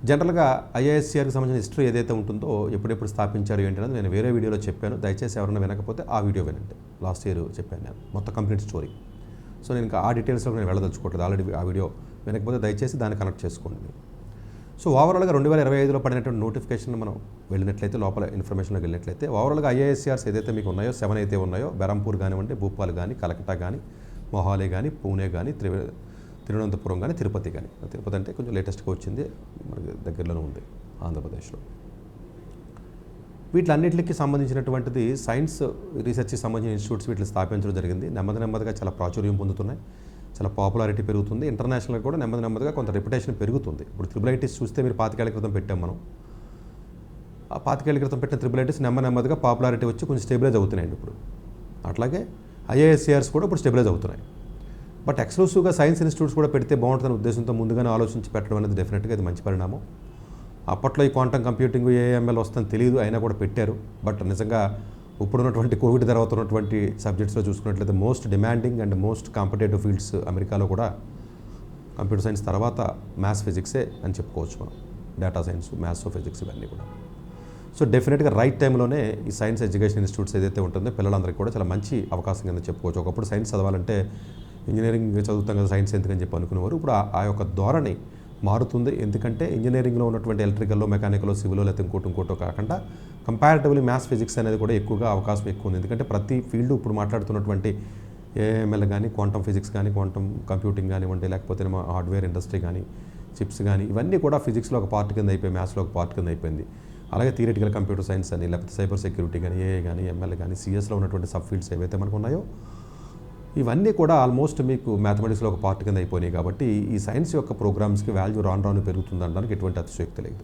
జనరల్గా ఐఏఎస్సిఆర్కి సంబంధించిన హిస్టరీ ఏదైతే ఉంటుందో ఎప్పుడెప్పుడు స్థాపించారు ఏంటనేది నేను వేరే వీడియోలో చెప్పాను. దయచేసి ఎవరైనా వినకపోతే ఆ వీడియో వినండి. లాస్ట్ ఇయర్ చెప్పాను నేను మొత్తం కంప్లీట్ స్టోరీ. సో నేను ఇంకా ఆ డీటెయిల్స్లో నేను వెళ్ళదలుచుకోవట్లేదు. ఆల్రెడీ ఆ వీడియో వినకపోతే దయచేసి దాన్ని కనెక్ట్ చేసుకోండి. సో ఓవరాల్గా 2025లో పడినటువంటి నోటిఫికేషన్ మనం వెళ్ళినట్లయితే, లోపల ఇన్ఫర్మేషన్లోకి వెళ్ళినట్లయితే ఓవరాల్గా ఐఏఎస్సిఆర్స్ ఏదైతే మీకు ఉన్నాయో 7 అయితే ఉన్నాయో, బెరంపూర్ కానివ్వండి, భూపాల్ కానీ, కలకత్తా కానీ, మొహాలీ కానీ, పూణే కానీ, తిరువనంతపురం కానీ, తిరుపతి కానీ. తిరుపతి అంటే కొంచెం లేటెస్ట్గా వచ్చింది, మనకి దగ్గరలోనే ఉంది ఆంధ్రప్రదేశ్లో. వీటిలన్నింటికి సంబంధించినటువంటిది సైన్స్ రీసెర్చ్కి సంబంధించిన ఇన్స్టిట్యూట్స్ వీటిని స్థాపించడం జరిగింది. నెమ్మదిగా చాలా ప్రాచుర్యం పొందుతున్నాయి, చాలా పాపులారిటీ పెరుగుతుంది. ఇంటర్నేషనల్గా కూడా నెమ్మదిగా కొంత రెప్యుటేషన్ పెరుగుతుంది. ఇప్పుడు త్రిబుల్ చూస్తే మీరు 25 ఏళ్ల క్రితం పెట్టాం మనం. ఆ 25 ఏళ్ల క్రితం పెట్టిన త్రిబుల్ నెమ్మదిగా పాపులారిటీ వచ్చి కొంచెం స్టెబిలైజ్ అవుతున్నాయండి ఇప్పుడు. అట్లాగే ఐఏఎస్సిఆర్స్ కూడా ఇప్పుడు స్టెబిలైజ్ అవుతున్నాయి. బట్ ఎక్స్క్లూసివ్గా సైన్స్ ఇన్స్టిట్యూట్స్ కూడా పెడితే బాగుంటుందనే ఉద్దేశంతో ముందుగానే ఆలోచించి పెట్టడం అనేది డెఫినెట్గా ఇది మంచి పరిణామం. అప్పట్లో ఈ క్వాంటమ్ కంప్యూటింగ్, ఏఎంఎల్ వస్తుందని తెలియదు, అయినా కూడా పెట్టారు. బట్ నిజంగా ఇప్పుడున్నటువంటి కోవిడ్ తర్వాత ఉన్నటువంటి సబ్జెక్ట్స్లో చూసుకున్నట్లయితే most demanding and most competitive fields అమెరికాలో కూడా కంప్యూటర్ సైన్స్ తర్వాత మ్యాథ్స్, ఫిజిక్సే అని చెప్పుకోవచ్చు మనం. డేటా సైన్స్, మ్యాథ్స్, ఫిజిక్స్ ఇవన్నీ కూడా. సో డెఫినెట్గా రైట్ టైంలోనే ఈ సైన్స్ ఎడ్యుకేషన్ ఇన్స్టిట్యూట్స్ ఏదైతే ఉంటుందో పిల్లలందరికీ కూడా చాలా మంచి అవకాశం కింద చెప్పుకోవచ్చు. ఒకప్పుడు సైన్స్ చదవాలంటే ఇంజనీరింగ్ చదువుతాం కదా, సైన్స్ ఎందుకని చెప్పి అనుకునేవారు. ఇప్పుడు ఆ యొక్క ధోరణి మారుతుంది. ఎందుకంటే ఇంజనీరింగ్లో ఉన్నటువంటి ఎలక్ట్రికల్లో, మెకానికల్లో, సివిల్లో లేకపోతే ఇంకోటో కాకుండా కంపారిటివ్లీ మ్యాథ్స్, ఫిజిక్స్ అనేది కూడా ఎక్కువగా అవకాశం ఎక్కువ ఉంది. ఎందుకంటే ప్రతి ఫీల్డ్ ఇప్పుడు మాట్లాడుతున్నటువంటి ఏఎంఎల్ కానీ, క్వాంటమ్ ఫిజిక్స్ కానీ, క్వాంటమ్ కంప్యూటింగ్ కానివ్వండి, లేకపోతే హార్డ్వేర్ ఇండస్ట్రీ కానీ, చిప్స్ కానీ, ఇవన్నీ కూడా ఫిజిక్స్లో ఒక పార్ట్ కింద అయిపోయి, మ్యాథ్స్లో ఒక పార్ట్ కింద అయిపోయింది. అలాగే థియరిటికల్ కంప్యూటర్ సైన్స్ అని, లేకపోతే సైబర్ సెక్యూరిటీ కానీ, ఏఐ కానీ, ఎంఎల్ కానీ, సిఎస్లో ఉన్నటువంటి సబ్ ఫీల్డ్స్ ఏవైతే మనకు ఉన్నాయో ఇవన్నీ కూడా ఆల్మోస్ట్ మీకు మ్యాథమెటిక్స్లో ఒక పార్ట్ కింద అయిపోయినాయి. కాబట్టి ఈ సైన్స్ యొక్క ప్రోగ్రామ్స్కి వాల్యూ రాను పెరుగుతుంది అనడానికి ఎటువంటి అతిశయోక్తి లేదు.